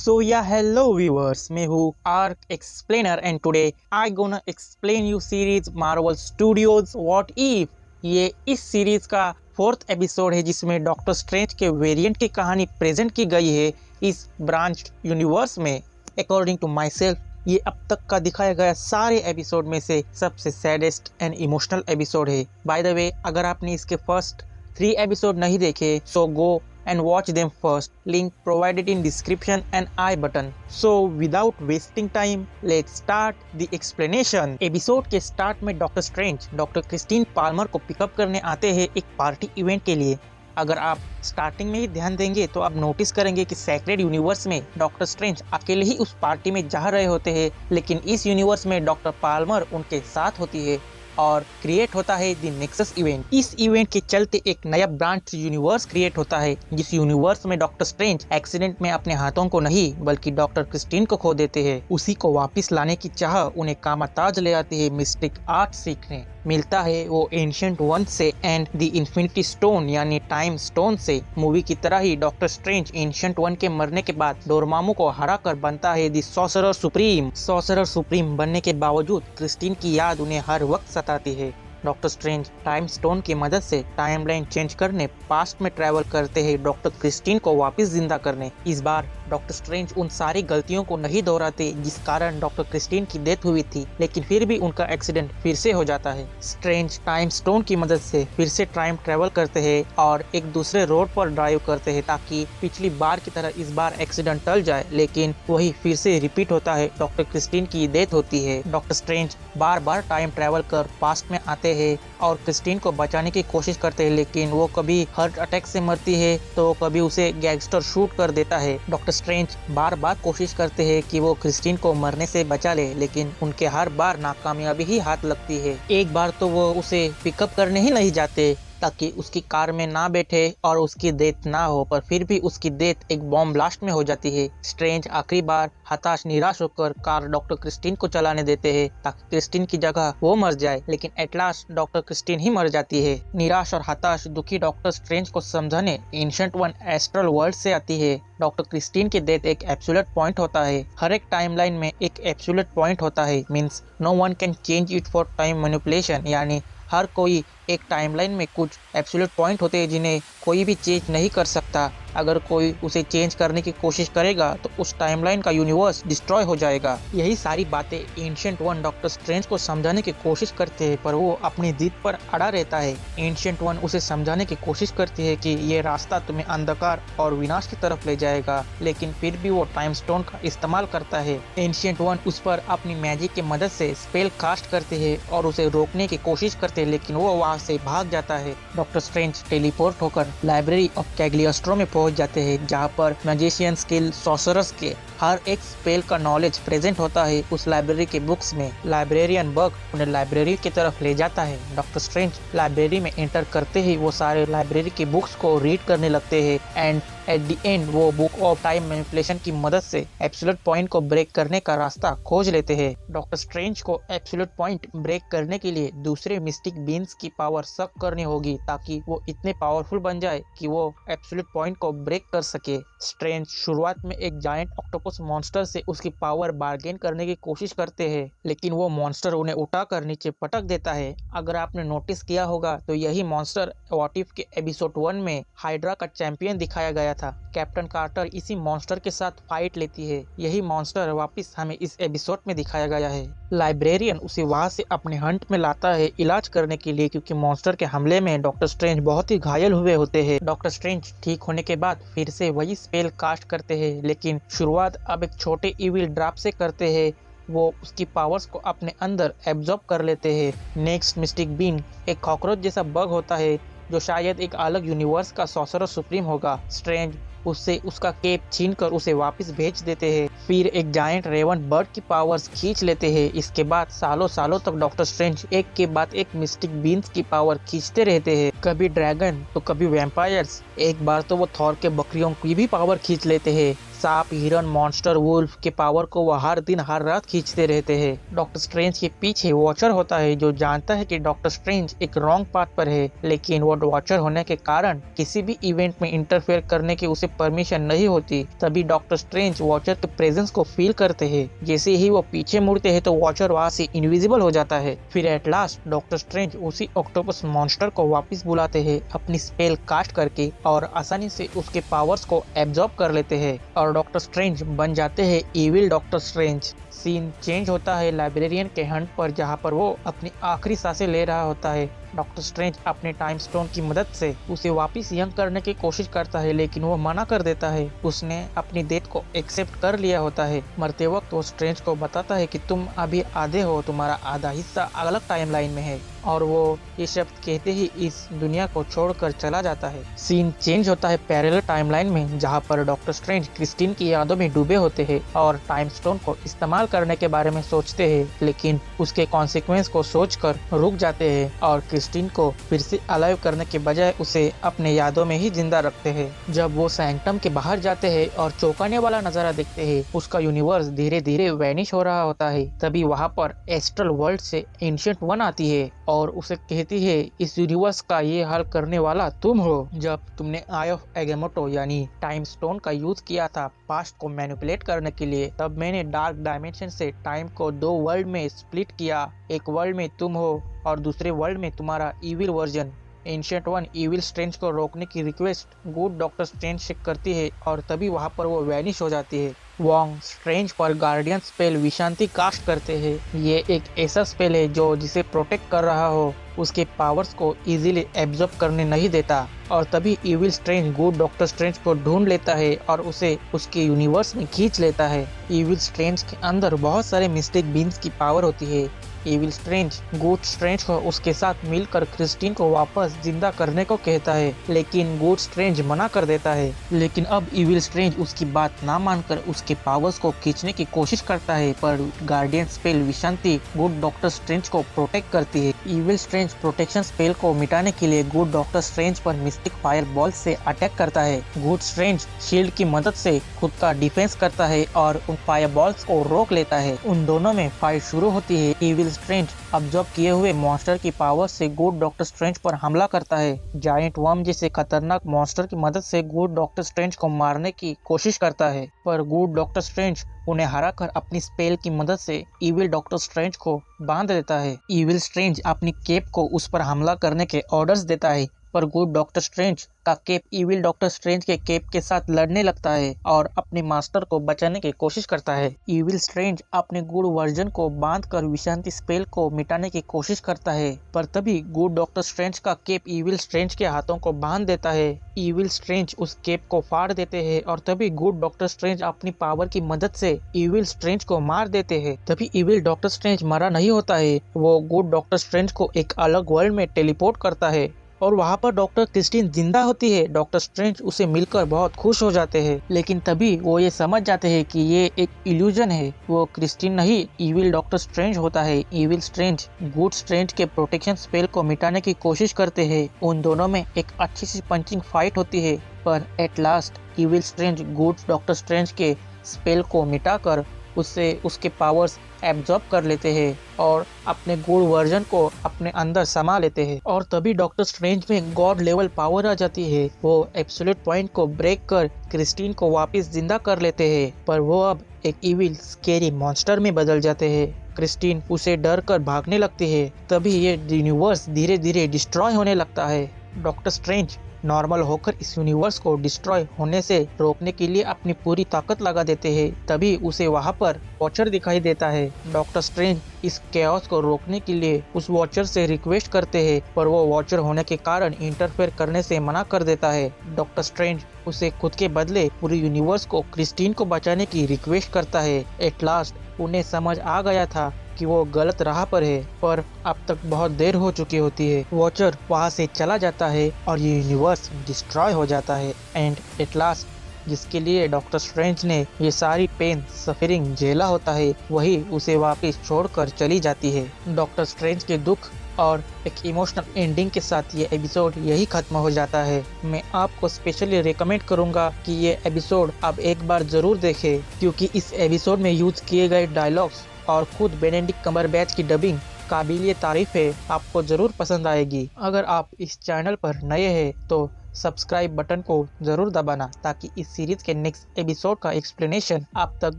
So yeah, hello viewers, मैं हूँ arc explainer and today I gonna explain you series Marvel studios what if. ये इस series का fourth episode है जिसमें डॉक्टर स्ट्रेंज के वेरिएंट की कहानी प्रेजेंट की गई है इस ब्रांच्ड यूनिवर्स में। अकॉर्डिंग टू माई सेल्फ ये अब तक का दिखाया गया सारे एपिसोड में से सबसे सैडेस्ट एंड इमोशनल एपिसोड है। बाय द वे, अगर आपने इसके फर्स्ट 3 एपिसोड नहीं देखे सो गो and watch them first. Link provided in description and I button. So without wasting time, let's start the explanation. Episode के स्टार्ट में doctor strange doctor Christine Palmer को pickup करने आते हैं एक पार्टी इवेंट के लिए। अगर आप स्टार्टिंग में ही ध्यान देंगे तो आप नोटिस करेंगे कि सेक्रेड यूनिवर्स में डॉक्टर स्ट्रेंज अकेले ही उस पार्टी में जा रहे होते हैं, लेकिन इस यूनिवर्स में डॉक्टर पाल्मर उनके साथ होती है और क्रिएट होता है द नेक्सस इवेंट। इस इवेंट के चलते एक नया ब्रांच यूनिवर्स क्रिएट होता है जिस यूनिवर्स में डॉक्टर स्ट्रेंज एक्सीडेंट में अपने हाथों को नहीं बल्कि डॉक्टर क्रिस्टीन को खो देते हैं। उसी को वापस लाने की चाह उन्हें कामाताज ले आती है मिस्टिक आर्ट सीखने। मिलता है वो एंशिएंट वन से एंड द इन्फिनिटी स्टोन यानी टाइम स्टोन से। मूवी की तरह ही डॉक्टर स्ट्रेंज एंशिएंट वन के मरने के बाद डोरमामू को हरा कर बनता है the sorcerer supreme. Sorcerer supreme बनने के बावजूद क्रिस्टीन की याद उन्हें हर वक्त सताती है। डॉक्टर स्ट्रेंज टाइम स्टोन की मदद से टाइमलाइन चेंज करने पास्ट में ट्रैवल करते हैं डॉक्टर क्रिस्टीन को वापस जिंदा करने। इस बार डॉक्टर स्ट्रेंज उन सारी गलतियों को नहीं दोहराते जिस कारण डॉक्टर क्रिस्टीन की डेथ हुई थी, लेकिन फिर भी उनका एक्सीडेंट फिर से हो जाता है। स्ट्रेंज टाइम स्टोन की मदद से फिर से टाइम ट्रैवल करते हैं और एक दूसरे रोड पर ड्राइव करते हैं ताकि पिछली बार की तरह इस बार एक्सीडेंट टल जाए, लेकिन वही फिर से रिपीट होता है। डॉक्टर क्रिस्टीन की डेथ होती है। डॉक्टर स्ट्रेंज बार बार टाइम ट्रैवल कर पास्ट में आते हैं और क्रिस्टीन को बचाने की कोशिश करते हैं, लेकिन वो कभी हार्ट अटैक से मरती है तो कभी उसे गैंगस्टर शूट कर देता है। डॉक्टर स्ट्रेंज बार बार कोशिश करते हैं कि वो क्रिस्टीन को मरने से बचा ले, लेकिन उनके हर बार नाकामयाबी ही हाथ लगती है। एक बार तो वो उसे पिकअप करने ही नहीं जाते ताकि उसकी कार में ना बैठे और उसकी डेथ ना हो, पर फिर भी उसकी डेथ एक बॉम्ब ब्लास्ट में हो जाती है। स्ट्रेंज आखिरी बार हताश निराश होकर कार डॉक्टर क्रिस्टीन को चलाने देते हैं ताकि क्रिस्टीन की जगह वो मर जाए, लेकिन एट लास्ट डॉक्टर क्रिस्टीन ही मर जाती है। निराश और हताश दुखी डॉक्टर स्ट्रेंज को समझाने एंशिएंट वन एस्ट्रल वर्ल्ड से आती है। डॉक्टर क्रिस्टीन की डेथ एक एब्सोल्यूट पॉइंट होता है। हर एक टाइमलाइन में एक एब्सोल्यूट पॉइंट होता है, means no one can change it for time manipulation, यानी हर कोई एक टाइमलाइन में कुछ एब्सोल्यूट पॉइंट होते हैं जिन्हें कोई भी चेंज नहीं कर सकता। अगर कोई उसे चेंज करने की कोशिश करेगा तो उस टाइमलाइन का यूनिवर्स डिस्ट्रॉय हो जाएगा। यही सारी बातें एंशिएंट वन डॉक्टर स्ट्रेंज को समझाने की कोशिश करते हैं, पर वो अपनी जिद पर अड़ा रहता है। एंशिएंट वन उसे समझाने की कोशिश करती है कि ये रास्ता तुम्हें अंधकार और विनाश की तरफ ले जाएगा, लेकिन फिर भी वो टाइम स्टोन का इस्तेमाल करता है। एंशिएंट वन उस पर अपनी मैजिक की मदद से स्पेल कास्ट करते हैं और उसे रोकने की कोशिश करते हैं, लेकिन वो वहाँ से भाग जाता है। डॉक्टर स्ट्रेंज टेलीपोर्ट होकर लाइब्रेरी ऑफ कैग्लियोस्ट्रो में पहुंच जाते हैं, जहां पर मैजिशियन स्किल सॉर्सरर्स के हर एक स्पेल का नॉलेज प्रेजेंट होता है उस लाइब्रेरी के बुक्स में। लाइब्रेरियन बग उन्हें लाइब्रेरी की तरफ ले जाता है। डॉक्टर स्ट्रेंज लाइब्रेरी में एंटर करते ही वो सारे लाइब्रेरी के बुक्स को रीड करने लगते हैं एंड एट द एंड वो बुक ऑफ टाइम मैनिपुलेशन की मदद से एब्सोल्यूट पॉइंट को ब्रेक करने का रास्ता खोज लेते हैं। डॉक्टर स्ट्रेंज को एब्सोल्यूट पॉइंट ब्रेक करने के लिए दूसरे मिस्टिक बीन्स की पावर सक करनी होगी ताकि वो इतने पावरफुल बन जाए कि वो एब्सोल्यूट पॉइंट को ब्रेक कर सके। स्ट्रेंज शुरुआत में एक जायंट ऑक्टोपस मॉन्स्टर से उसकी पावर बार्गेन करने की कोशिश करते हैं, लेकिन वो मॉन्स्टर उन्हें उठाकर नीचे पटक देता है। अगर आपने नोटिस किया होगा तो यही मॉन्स्टर व्हाट इफ के एपिसोड 1 में हाइड्रा का चैंपियन दिखाया गया था। कैप्टन कार्टर इसी मॉन्स्टर के साथ फाइट लेती है। यही मॉन्स्टर वापस हमें इस एपिसोड में दिखाया गया है। लाइब्रेरियन उसे वहां से अपने हंट में लाता है इलाज करने के लिए, क्योंकि मॉन्स्टर के हमले में डॉक्टर स्ट्रेंज बहुत ही घायल हुए होते हैं। डॉक्टर स्ट्रेंज ठीक होने के बाद फिर से वही स्पेल कास्ट करते हैं, लेकिन शुरुआत अब एक छोटे इविल ड्रॉप से करते हैं। वो उसकी पावर्स को अपने अंदर एब्जॉर्ब कर लेते हैं। नेक्स्ट मिस्टिक बीन एक कॉकरोच जैसा बग होता है जो शायद एक अलग यूनिवर्स का सॉर्सरर सुप्रीम होगा। स्ट्रेंज उससे उसका केप छीनकर उसे वापस भेज देते हैं। फिर एक जायंट रेवन बर्ड की पावर्स खींच लेते हैं। इसके बाद सालों सालों तक डॉक्टर स्ट्रेंज एक के बाद एक मिस्टिक बीन्स की पावर खींचते रहते हैं, कभी ड्रैगन तो कभी वैम्पायर्स। एक बार तो वो थॉर के बकरियों की भी पावर खींच लेते हैं। सांप, हिरन, मॉन्स्टर, वुल्फ के पावर को वो हर दिन हर रात खींचते रहते हैं। डॉक्टर स्ट्रेंज के पीछे वॉचर होता है जो जानता है कि डॉक्टर स्ट्रेंज एक रॉन्ग पाथ पर है, लेकिन वो वॉचर होने के कारण किसी भी इवेंट में इंटरफेयर करने की उसे परमिशन नहीं होती। तभी डॉक्टर स्ट्रेंज वॉचर के प्रेजेंस को फील करते हैं। जैसे ही वो पीछे मुड़ते हैं तो वॉचर वहाँ से इनविजिबल हो जाता है। फिर एट लास्ट डॉक्टर स्ट्रेंज उसी ऑक्टोपस मॉन्स्टर को वापस बुलाते हैं अपनी स्पेल कास्ट करके और आसानी से उसके पावर्स को एब्जॉर्ब कर लेते हैं और डॉक्टर स्ट्रेंज बन जाते हैं evil Doctor Strange. Scene change होता है लाइब्रेरियन के हंट पर, जहाँ पर वो अपनी आखिरी सांसें ले रहा होता है। डॉक्टर स्ट्रेंज अपने टाइम स्टोन की मदद से उसे वापस यंग करने की कोशिश करता है, लेकिन वो मना कर देता है। उसने अपनी डेथ को एक्सेप्ट कर लिया होता है। मरते वक्त वो स्ट्रेंज को बताता है कि तुम अभी आधे हो, तुम्हारा आधा हिस्सा अलग टाइमलाइन में है, और वो ये शब्द कहते ही इस दुनिया को छोड़कर चला जाता है। सीन चेंज होता है पैरेलल टाइमलाइन में, जहाँ पर डॉक्टर स्ट्रेंज क्रिस्टीन की यादों में डूबे होते हैं और टाइम स्टोन को इस्तेमाल करने के बारे में सोचते हैं, लेकिन उसके कॉन्सिक्वेंस को सोचकर रुक जाते हैं और क्रिस्टीन को फिर से अलाइव करने के बजाय उसे अपने यादों में ही जिंदा रखते हैं। जब वो सैंक्टम के बाहर जाते हैं और चौंकाने वाला नजारा देखते हैं, उसका यूनिवर्स धीरे धीरे वैनिश हो रहा होता है। तभी वहाँ पर एस्ट्रल वर्ल्ड से एंशिएंट वन आती है और उसे कहती है, इस यूनिवर्स का ये हल करने वाला तुम हो। जब तुमने आई ऑफ एगेमोटो यानी टाइम स्टोन का यूज किया था पास्ट को मैनिपुलेट करने के लिए, तब मैंने डार्क डायमेंशन से टाइम को 2 वर्ल्ड में स्प्लिट किया। एक वर्ल्ड में तुम हो और दूसरे वर्ल्ड में तुम्हारा evil version. Ancient one evil strange को रोकने की रिक्वेस्ट गुड डॉक्टर स्ट्रेंज से करती है और तभी वहाँ पर वो वैनिश हो जाती है। वॉन्ग स्ट्रेंज पर गार्डियन स्पेल विशांति कास्ट करते हैं। ये एक ऐसा स्पेल है जो जिसे प्रोटेक्ट कर रहा हो उसके पावर्स को इजीली एब्जॉर्ब करने नहीं देता, और तभी evil strange good doctor strange को ढूंढ लेता है और उसे उसके यूनिवर्स में खींच लेता है। इविल स्ट्रेंज के अंदर बहुत सारे मिस्टिक बीन्स की पावर होती है। इविल स्ट्रेंज गुड स्ट्रेंज को उसके साथ मिलकर क्रिस्टीन को वापस जिंदा करने को कहता है, लेकिन गुड स्ट्रेंज मना कर देता है। लेकिन अब इविल स्ट्रेंज उसकी बात ना मानकर उसके पावर्स को खींचने की कोशिश करता है, पर guardian spell विशांति good doctor strange को प्रोटेक्ट करती है। इविल स्ट्रेंज प्रोटेक्शन स्पेल को मिटाने के लिए गुड डॉक्टर स्ट्रेंज पर मिस्टिक फायर बॉल से अटैक करता है। गुड स्ट्रेंज शील्ड की मदद से खुद का डिफेंस करता है और उन फायर बॉल्स को रोक लेता है। उन दोनों में फाइट शुरू होती है। इविल स्ट्रेंज अब्जॉर्ब किए हुए मॉन्स्टर की पावर से गुड डॉक्टर स्ट्रेंज पर हमला करता है। जायंट वर्म जैसे खतरनाक मॉन्स्टर की मदद से गुड डॉक्टर स्ट्रेंज को मारने की कोशिश करता है, पर गुड डॉक्टर स्ट्रेंज उन्हें हराकर अपनी स्पेल की मदद से इविल डॉक्टर स्ट्रेंज को बांध देता है। इविल स्ट्रेंज अपनी केप को उस पर हमला करने के ऑर्डर्स देता है, पर गुड डॉक्टर स्ट्रेंज का केप इविल डॉक्टर स्ट्रेंज के केप के साथ लड़ने लगता है और अपने मास्टर को बचाने की कोशिश करता है। इविल स्ट्रेंज अपने गुड वर्जन को बांधकर विशांति स्पेल को मिटाने की कोशिश करता है, पर तभी गुड डॉक्टर स्ट्रेंज का केप इविल स्ट्रेंज के हाथों को बांध देता है। इविल स्ट्रेंज उस केप को फाड़ देते हैं और तभी गुड डॉक्टर स्ट्रेंज अपनी पावर की मदद से इविल स्ट्रेंज को मार देते हैं। तभी इविल डॉक्टर स्ट्रेंज मरा नहीं होता है, वो गुड डॉक्टर स्ट्रेंज को एक अलग वर्ल्ड में टेलीपोर्ट करता है और वहाँ पर डॉक्टर क्रिस्टीन जिंदा होती है। डॉक्टर स्ट्रेंज उसे मिलकर बहुत खुश हो जाते हैं, लेकिन तभी वो ये समझ जाते हैं कि ये एक इल्यूजन है। वो क्रिस्टीन नहीं, इविल डॉक्टर स्ट्रेंज होता है। इविल स्ट्रेंज गुड स्ट्रेंज के प्रोटेक्शन स्पेल को मिटाने की कोशिश करते हैं। उन दोनों में एक अच्छी सी पंचिंग फाइट होती है, पर at last evil strange good doctor strange के स्पेल को मिटाकर उससे उसके पावर्स एब्जॉर्ब कर लेते हैं और अपने गुड वर्जन को अपने अंदर समा लेते हैं। और तभी डॉक्टर स्ट्रेंज में गॉड लेवल पावर आ जाती है। वो एब्सोल्यूट पॉइंट को ब्रेक कर क्रिस्टीन को वापस जिंदा कर लेते हैं, पर वो अब एक इविल स्केरी मॉन्स्टर में बदल जाते हैं। क्रिस्टीन उसे डर कर भागने लगती है। तभी ये यूनिवर्स धीरे धीरे डिस्ट्रॉय होने लगता है। डॉक्टर स्ट्रेंज नॉर्मल होकर इस यूनिवर्स को डिस्ट्रॉय होने से रोकने के लिए अपनी पूरी ताकत लगा देते हैं। तभी उसे वहाँ पर वॉचर दिखाई देता है। डॉक्टर स्ट्रेंज इस कैओस को रोकने के लिए उस वॉचर से रिक्वेस्ट करते हैं, पर वो वॉचर होने के कारण इंटरफेयर करने से मना कर देता है। डॉक्टर स्ट्रेंज उसे खुद के बदले पूरे यूनिवर्स को क्रिस्टीन को बचाने की रिक्वेस्ट करता है। एट लास्ट उन्हें समझ आ गया था कि वो गलत राह पर है, पर अब तक बहुत देर हो चुकी होती है। वॉचर वहाँ से चला जाता है और ये यूनिवर्स डिस्ट्रॉय हो जाता है। एंड एट लास्ट जिसके लिए डॉक्टर स्ट्रेंज ने ये सारी पेन सफरिंग झेला होता है, वही उसे वापस छोड़कर चली जाती है। डॉक्टर स्ट्रेंज के दुख और एक इमोशनल एंडिंग के साथ ये एपिसोड यही खत्म हो जाता है। मैं आपको स्पेशली रिकमेंड करूंगा कि ये एपिसोड आप एक बार जरूर देखें, क्योंकि इस एपिसोड में यूज किए गए डायलॉग्स और खुद बेनेडिक्ट कम्बरबैच की डबिंग काबिलियत तारीफ है, आपको जरूर पसंद आएगी। अगर आप इस चैनल पर नए हैं तो सब्सक्राइब बटन को जरूर दबाना, ताकि इस सीरीज के नेक्स्ट एपिसोड का एक्सप्लेनेशन आप तक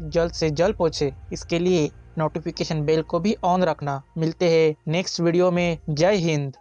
जल्द से जल्द पहुंचे। इसके लिए नोटिफिकेशन बेल को भी ऑन रखना। मिलते हैं नेक्स्ट वीडियो में। जय हिंद।